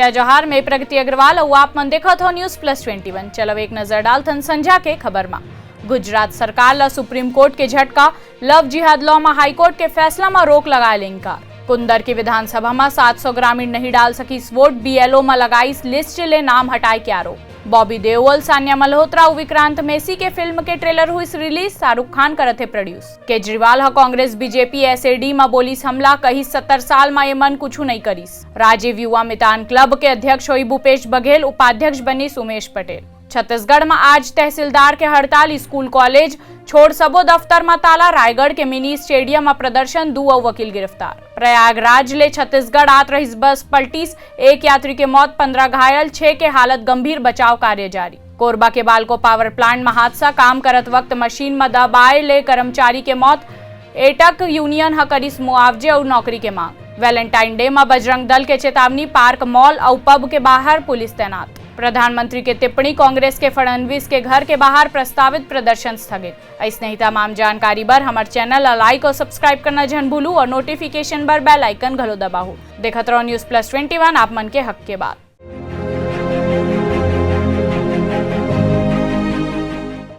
संध्या जौहार में प्रगति अग्रवाल और आप मन देखत हो News+21। चलो एक नजर डालथन संध्या के खबर में। गुजरात सरकार ला सुप्रीम कोर्ट के झटका, लव जिहाद लॉ में हाईकोर्ट के फैसला में रोक लगाए इंकार। कुंदर की विधानसभा में 700 ग्रामीण नहीं डाल सकी वोट, बीएलओ में लगाई लिस्ट ले नाम हटाए के आरोप। बॉबी देओल, सानिया मल्होत्रा और विक्रांत मैसी के फिल्म के ट्रेलर हुई रिलीज, शाहरुख खान करते प्रोड्यूस। केजरीवाल हा कांग्रेस बीजेपी एसएडी में बोलीस हमला, कही 70 साल में ये मन कुछ नहीं करीस। राजीव युवा मितान क्लब के अध्यक्ष हुई भूपेश बघेल, उपाध्यक्ष बनी उमेश पटेल। छत्तीसगढ़ में आज तहसीलदार के हड़ताल, स्कूल कॉलेज छोड़ सबो दफ्तर में ताला। रायगढ़ के मिनी स्टेडियम में प्रदर्शन, 2 वकील गिरफ्तार। प्रयागराज ले छत्तीसगढ़ आत रही बस पलटीस, 1 यात्री के मौत, 15 घायल, 6 के हालत गंभीर, बचाव कार्य जारी। कोरबा के बालको पावर प्लांट में हादसा, काम करत वक्त मशीन में दबाए ले कर्मचारी के मौत। एटक यूनियन ह करीस मुआवजे और नौकरी के मांग। वैलेंटाइन डे में बजरंग दल के चेतावनी, पार्क मॉल और पब के बाहर पुलिस तैनात। प्रधानमंत्री के टिप्पणी, कांग्रेस के फडणवीस के घर के बाहर प्रस्तावित प्रदर्शन स्थगित। ऐसे ही तमाम जानकारी बर हमारे चैनल लाइक और सब्सक्राइब करना जन भूलू और नोटिफिकेशन बर बेल आइकन घलो दबाओ। देखत रहो News+21, आप मन के हक के बात।